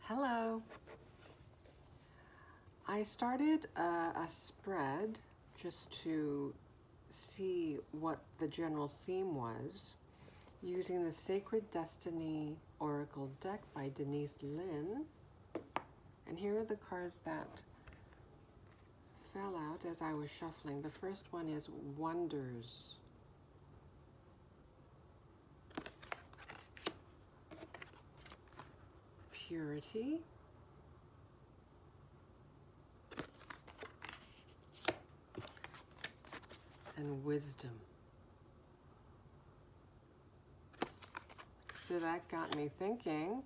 Hello. I started a spread just to see what the general theme was using the Sacred Destiny Oracle deck by Denise Lynn. And here are the cards that fell out as I was shuffling. The first one is Wonders. Purity. And Wisdom. So that got me thinking,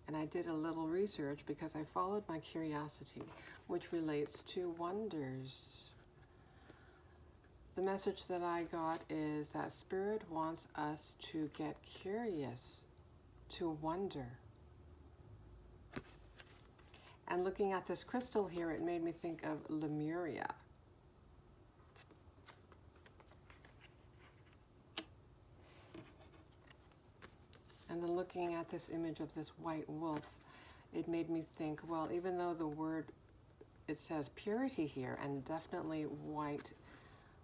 and I did a little research because I followed my curiosity, which relates to wonders. The message that I got is that Spirit wants us to get curious, to wonder. And looking at this crystal here, it made me think of lemuria. And then looking at this image of this white wolf, it made me think, well, even though the word, it says purity here, and definitely white,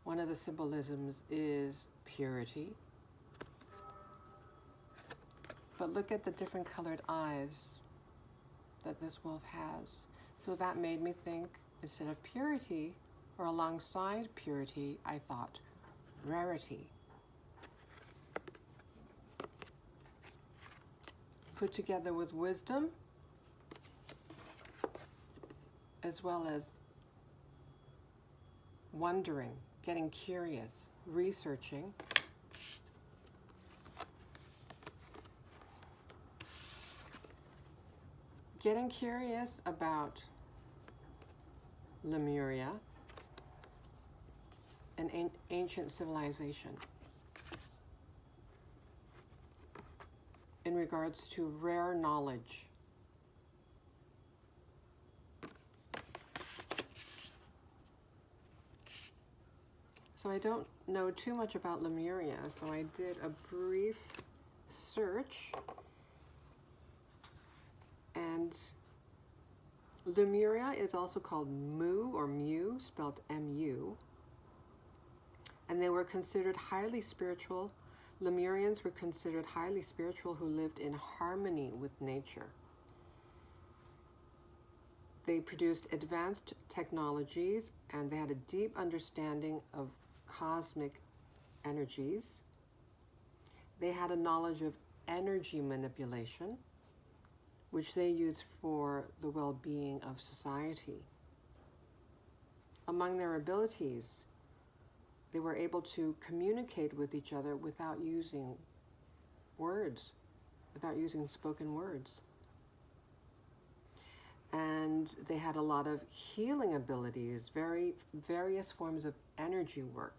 one of the symbolisms is purity. But look at the different colored eyes that this wolf has. So that made me think, instead of purity, or alongside purity, I thought rarity. Put together with wisdom, as well as wondering, getting curious, researching. Getting curious about Lemuria, an ancient civilization, in regards to rare knowledge. So I don't know too much about Lemuria, so I did a brief search, and Lemuria is also called Mu or Mu, spelled M-U, and they were considered highly spiritual. Lemurians were considered highly spiritual who lived in harmony with nature. They produced advanced technologies, and they had a deep understanding of cosmic energies. They had a knowledge of energy manipulation, which they used for the well-being of society. Among their abilities, they were able to communicate with each other without using words, without using spoken words. And they had a lot of healing abilities, various forms of energy work.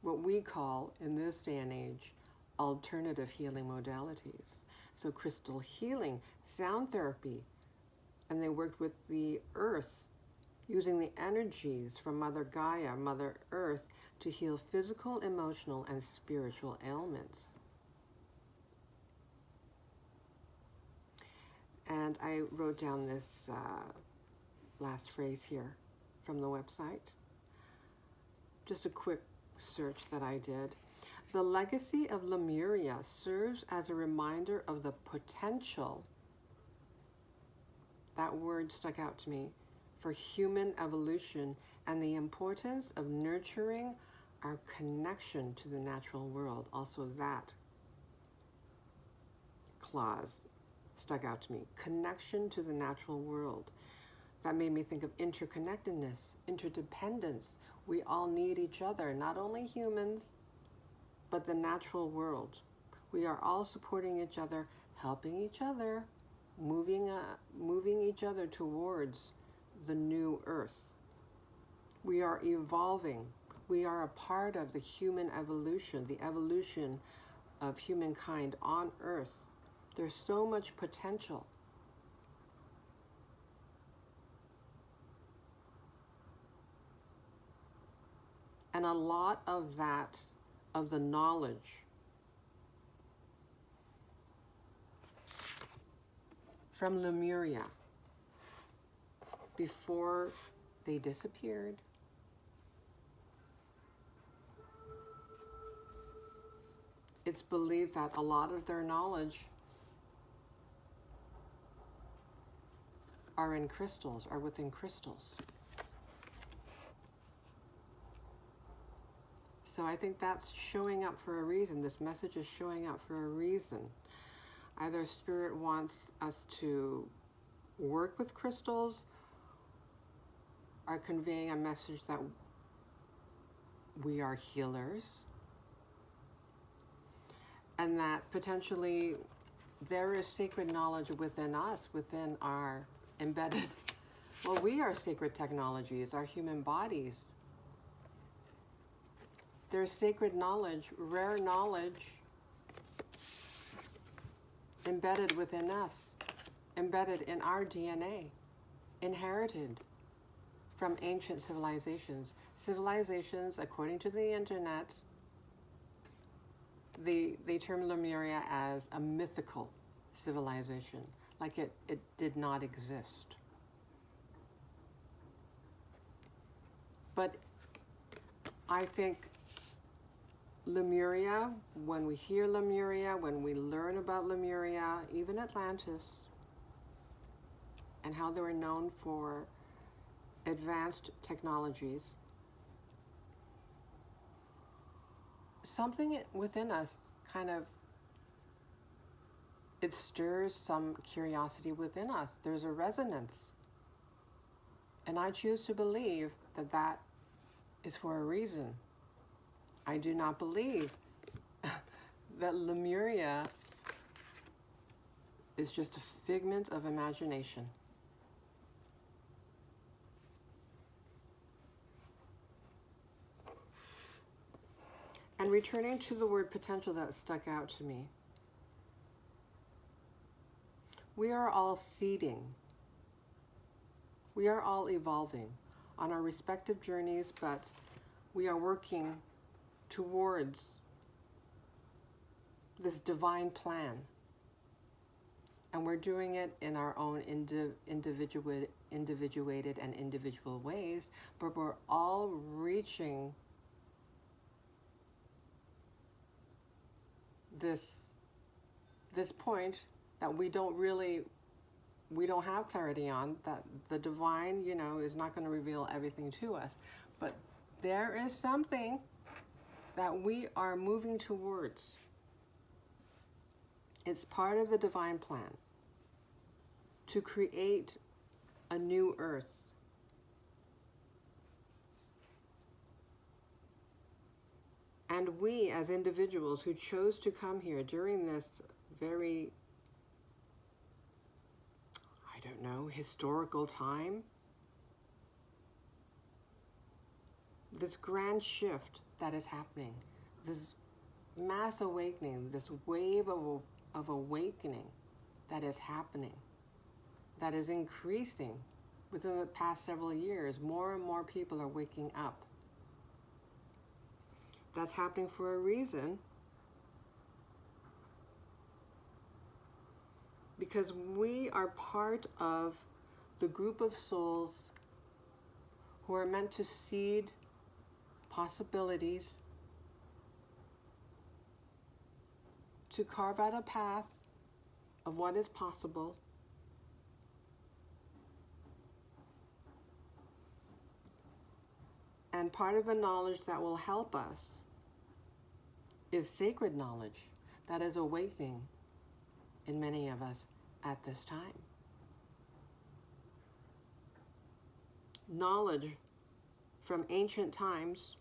What we call, in this day and age, alternative healing modalities. So crystal healing, sound therapy, and they worked with the earth, using the energies from Mother Gaia, Mother Earth, to heal physical, emotional, and spiritual ailments. And I wrote down this last phrase here from the website. Just a quick search that I did. The legacy of Lemuria serves as a reminder of the potential, that word stuck out to me, for human evolution and the importance of nurturing our connection to the natural world. Also, that clause stuck out to me. Connection to the natural world. That made me think of interconnectedness, interdependence. We all need each other, not only humans, but the natural world. We are all supporting each other, helping each other, moving each other towards the new earth. We are evolving. We are a part of the human evolution, the evolution of humankind on earth. There's so much potential. And a lot of that, of the knowledge from Lemuria before they disappeared. It's believed that a lot of their knowledge are in crystals, are within crystals. So I think that's showing up for a reason. This message is showing up for a reason. Either Spirit wants us to work with crystals, or conveying a message that we are healers, and that potentially there is sacred knowledge within us, within our embedded. Well, we are sacred technologies, our human bodies. There's sacred knowledge, rare knowledge embedded within us, embedded in our DNA, inherited from ancient civilizations. Civilizations, according to the internet, they term Lemuria as a mythical civilization, like it did not exist. But I think Lemuria, when we hear Lemuria, when we learn about Lemuria, even Atlantis, and how they were known for advanced technologies, something within us kind of, it stirs some curiosity within us. There's a resonance. And I choose to believe that that is for a reason. I do not believe that Lemuria is just a figment of imagination. And returning to the word potential that stuck out to me, we are all seeding. We are all evolving on our respective journeys, but we are working towards this divine plan. And we're doing it in our own individuated and individual ways, but we're all reaching this point that we don't have clarity on, that the divine, is not going to reveal everything to us. But there is something that we are moving towards. It's part of the divine plan to create a new earth. And we, as individuals who chose to come here during this very, historical time, this grand shift that is happening, this mass awakening, this wave of awakening that is happening, that is increasing within the past several years. More and more people are waking up. That's happening for a reason, because we are part of the group of souls who are meant to seed possibilities, to carve out a path of what is possible, and part of the knowledge that will help us is sacred knowledge that is awakening in many of us at this time. Knowledge from ancient times,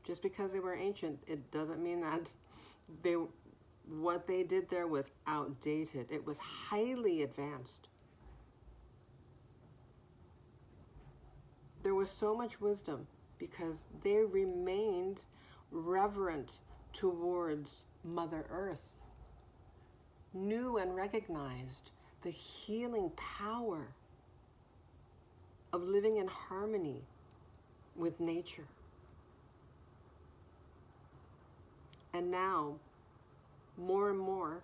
just because they were ancient, it doesn't mean that what they did there was outdated. It was highly advanced. There was so much wisdom because they remained reverent towards Mother Earth, knew and recognized the healing power of living in harmony with nature. And now, more and more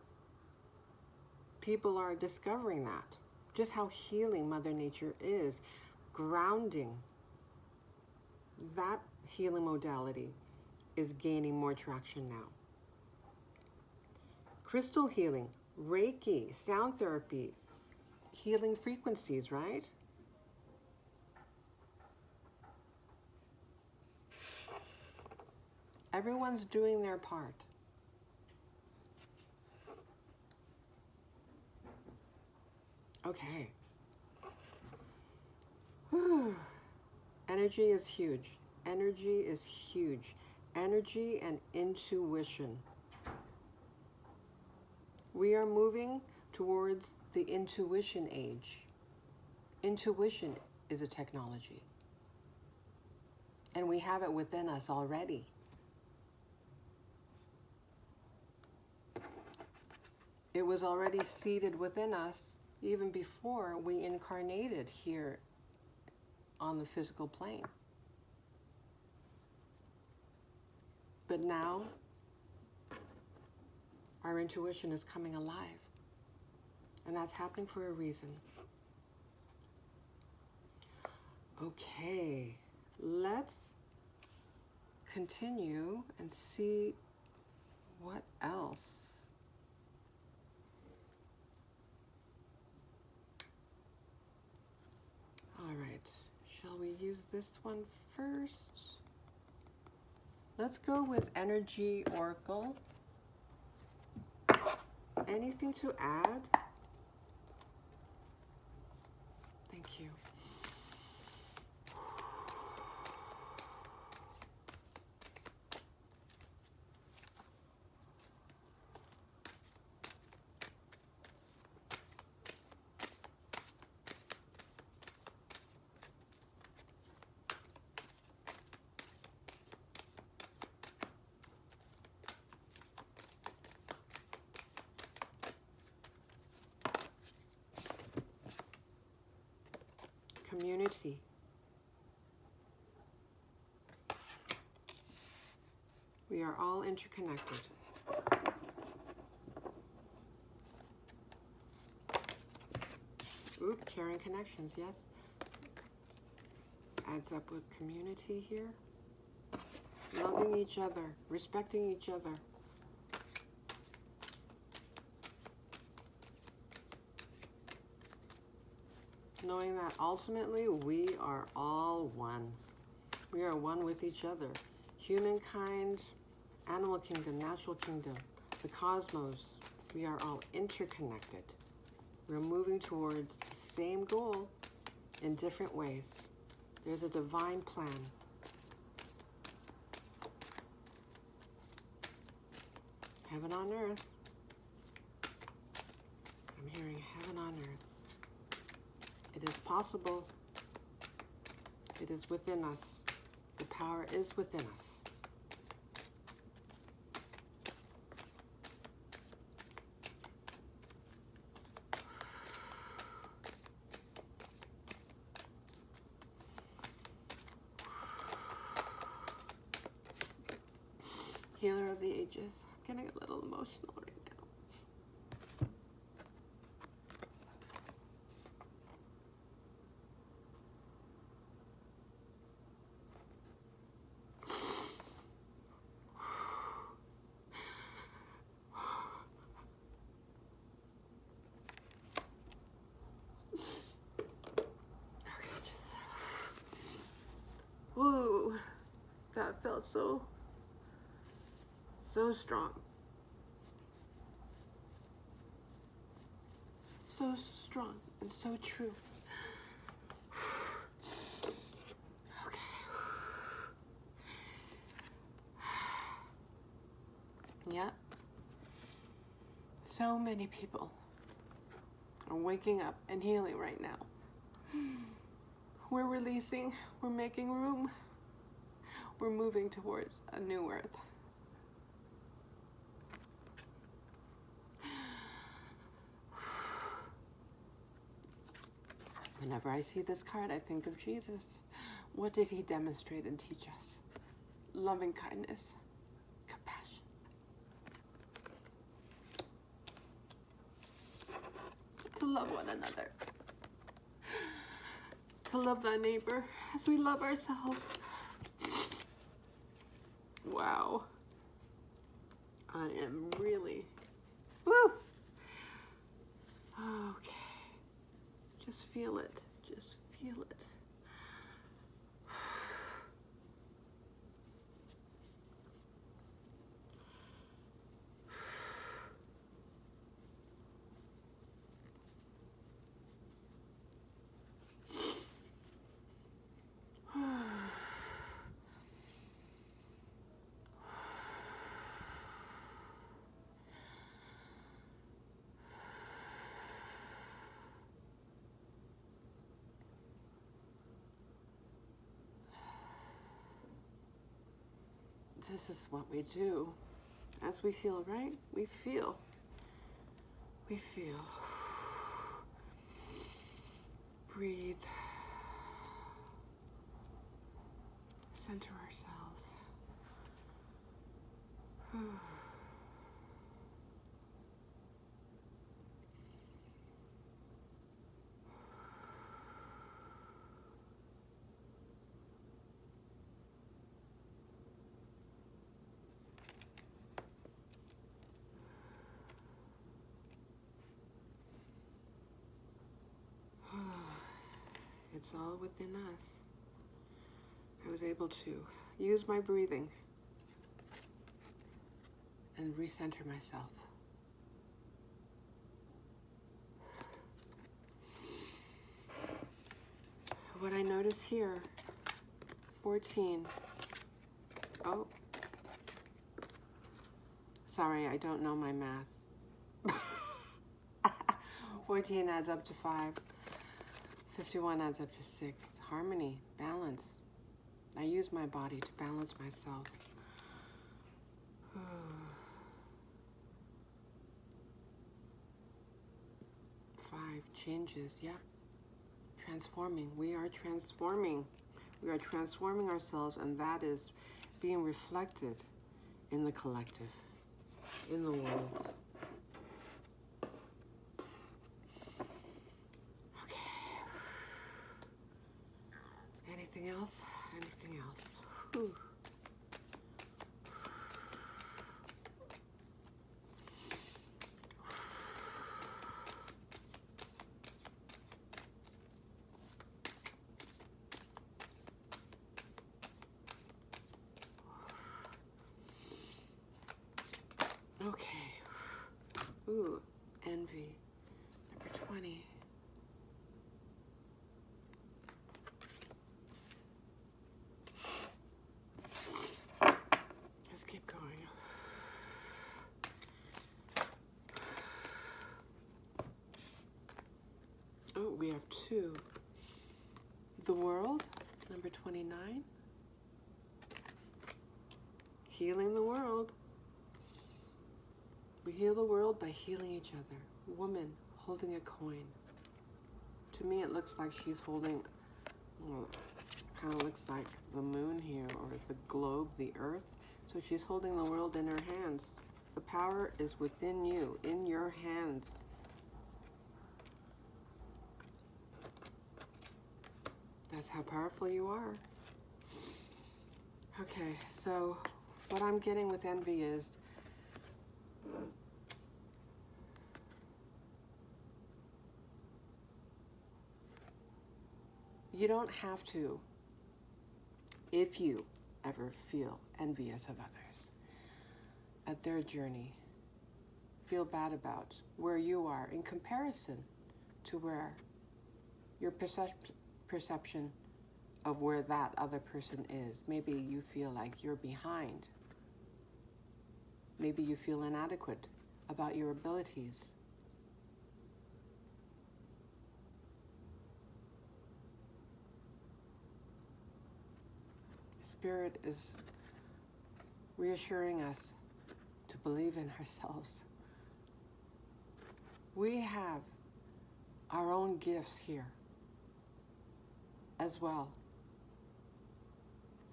people are discovering that. just how healing Mother Nature is, grounding. That healing modality is gaining more traction now. Crystal healing, Reiki, sound therapy, healing frequencies, right? Everyone's doing their part. Okay. Whew. Energy is huge. Energy is huge. Energy and intuition. We are moving towards the intuition age. Intuition is a technology. And we have it within us already. It was already seated within us even before we incarnated here on the physical plane. But now, our intuition is coming alive. And that's happening for a reason. Okay, let's continue and see what else. All right, shall we use this one first? Let's go with Energy Oracle. Anything to add? Thank you. Community. We are all interconnected. Oop, caring connections, yes. Adds up with community here. Loving each other, respecting each other. Knowing that ultimately we are all one. We are one with each other. Humankind, animal kingdom, natural kingdom, the cosmos, we are all interconnected. We're moving towards the same goal in different ways. There's a divine plan. Heaven on earth. I'm hearing heaven on earth. It is possible. It is within us. The power is within us. Healer of the ages. I'm getting a little emotional right now. Woo, that felt so strong. So strong and so true. Okay. Yeah. So many people are waking up and healing right now. We're releasing, we're making room. We're moving towards a new earth. Whenever I see this card, I think of Jesus. What did he demonstrate and teach us? Loving kindness, compassion. To love one another. to love thy neighbor as we love ourselves. Wow. I am really, woo! Okay. Just feel it. Just feel it. This is what we do. As we feel, right? We feel. We feel. Breathe. Center ourselves. It's all within us. I was able to use my breathing and recenter myself. What I notice here, 14. Oh. Sorry, I don't know my math. 14 adds up to 5. 51 adds up to 6. Harmony, balance. I use my body to balance myself. 5 changes, yeah. Transforming. We are transforming. We are transforming ourselves, and that is being reflected in the collective, in the world. Anything else? Anything else? Whew. Okay. Ooh, envy. Number 20. Oh, we have 2. The world, number 29. Healing the world. We heal the world by healing each other. Woman holding a coin. To me, it looks like she's holding, well, kind of looks like the moon here, or the globe, the earth. So she's holding the world in her hands. The power is within you, in your hands. That's how powerful you are. Okay, so what I'm getting with envy is you don't have to, if you ever feel envious of others at their journey, feel bad about where you are in comparison to where your perception of where that other person is. Maybe you feel like you're behind. Maybe you feel inadequate about your abilities. Spirit is reassuring us to believe in ourselves. We have our own gifts here as well.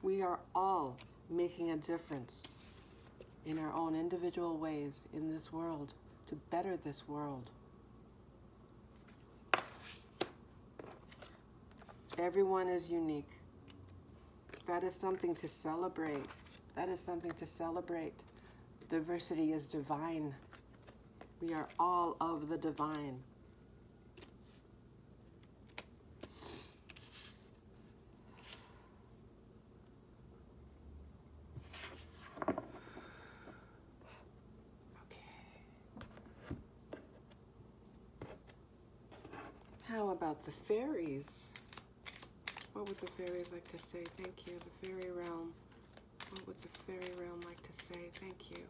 We are all making a difference in our own individual ways in this world to better this world. Everyone is unique. That is something to celebrate. That is something to celebrate. Diversity is divine. We are all of the divine. How about the fairies? What would the fairies like to say? Thank you. The fairy realm. What would the fairy realm like to say? Thank you.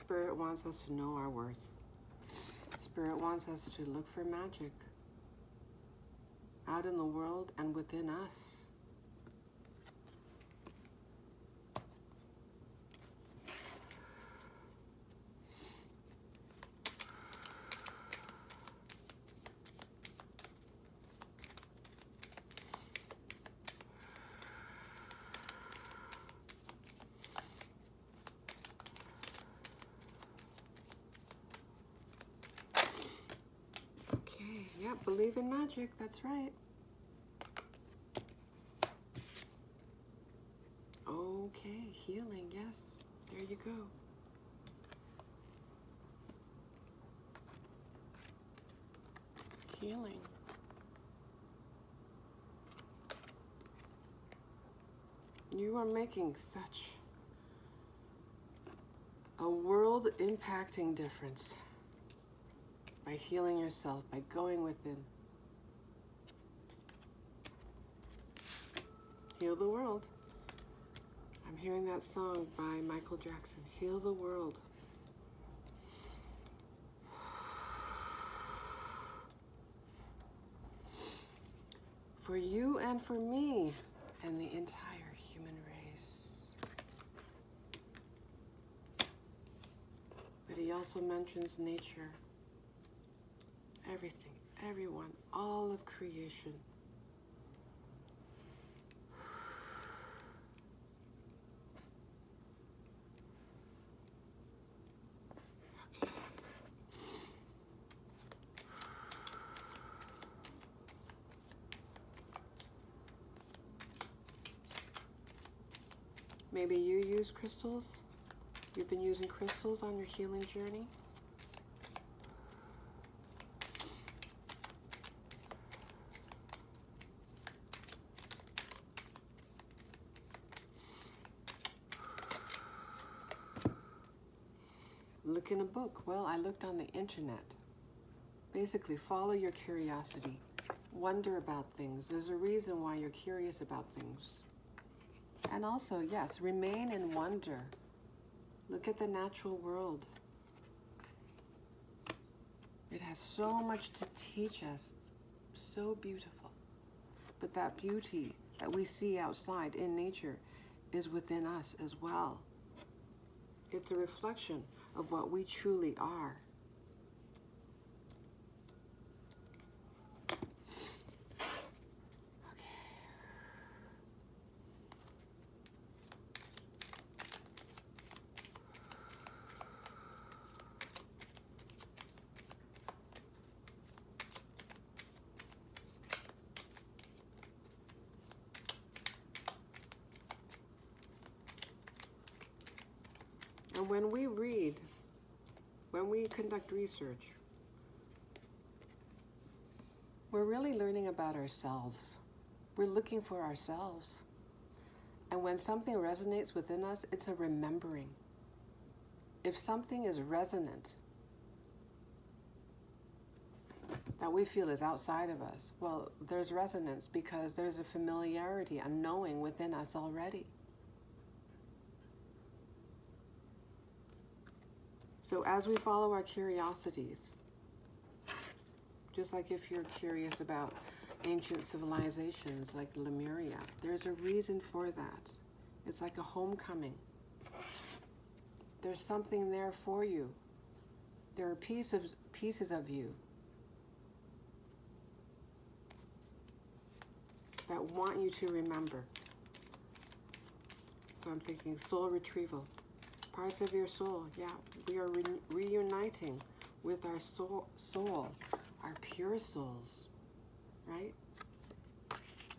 Spirit wants us to know our worth. Spirit wants us to look for magic out in the world and within us. Okay, yeah, believe in magic, that's right. Okay, healing, yes, there you go. Healing. You are making such a world-impacting difference by healing yourself, by going within. Heal the world. I'm hearing that song by Michael Jackson, Heal the World. For you and for me and the entire human race. But he also mentions nature, everything, everyone, all of creation. Maybe you use crystals. You've been using crystals on your healing journey. Look in a book. Well, I looked on the internet. Basically, follow your curiosity. Wonder about things. There's a reason why you're curious about things. And also, yes, remain in wonder. Look at the natural world. It has so much to teach us. So beautiful. But that beauty that we see outside in nature is within us as well. It's a reflection of what we truly are. And when we read, when we conduct research, we're really learning about ourselves. We're looking for ourselves. And when something resonates within us, it's a remembering. If something is resonant that we feel is outside of us, well, there's resonance because there's a familiarity, a knowing within us already. So as we follow our curiosities, just like if you're curious about ancient civilizations like Lemuria, there's a reason for that. It's like a homecoming. There's something there for you. There are pieces of you that want you to remember. So I'm thinking soul retrieval. Parts of your soul, yeah, we are reuniting with our soul, our pure souls, right?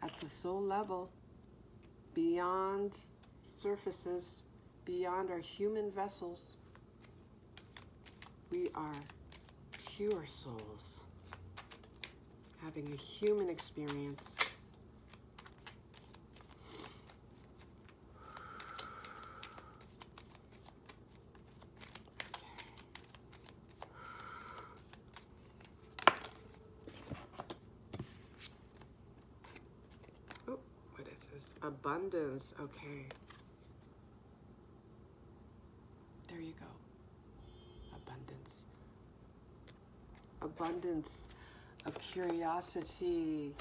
At the soul level, beyond surfaces, beyond our human vessels, we are pure souls, having a human experience. Oh, what is this? Abundance, okay. There you go. Abundance. Abundance of curiosity.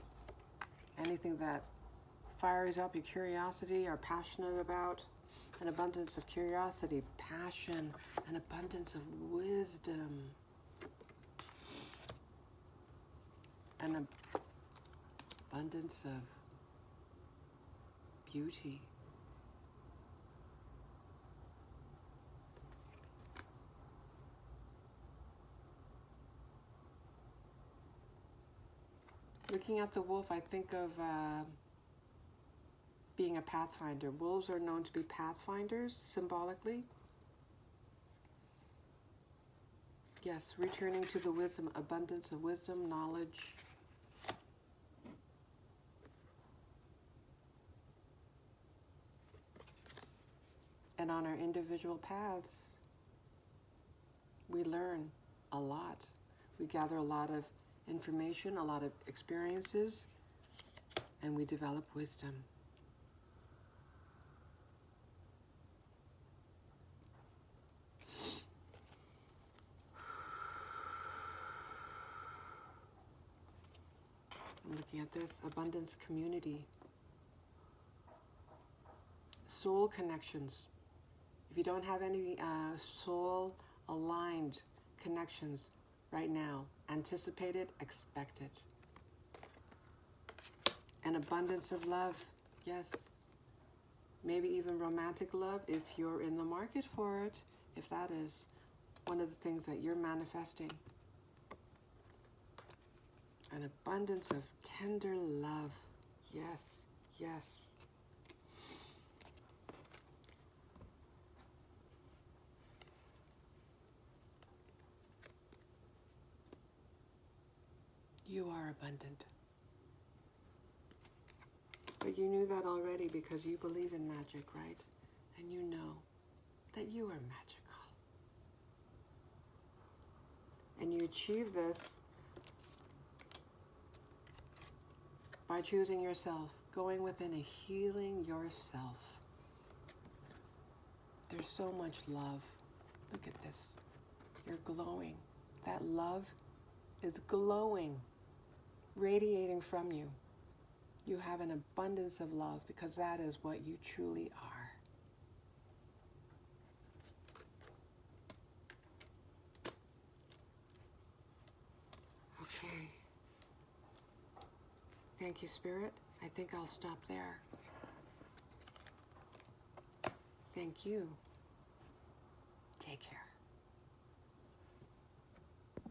Anything that fires up your curiosity, are passionate about. An abundance of curiosity, passion, an abundance of wisdom. An abundance of beauty. Looking at the wolf, I think of being a pathfinder. Wolves are known to be pathfinders, symbolically. Yes, returning to the wisdom, abundance of wisdom, knowledge. And on our individual paths, we learn a lot. We gather a lot of information, a lot of experiences, and we develop wisdom. I'm looking at this, abundance community. Soul connections. If you don't have any soul aligned connections right now, anticipate it, expect it. An abundance of love, yes. Maybe even romantic love if you're in the market for it, if that is one of the things that you're manifesting. An abundance of tender love, yes, yes. You are abundant. But you knew that already because you believe in magic, right? And you know that you are magical. And you achieve this by choosing yourself, going within and healing yourself. There's so much love. Look at this. You're glowing. That love is glowing, radiating from you. You have an abundance of love because that is what you truly are. Okay. Thank you, Spirit. I think I'll stop there. Thank you. Take care.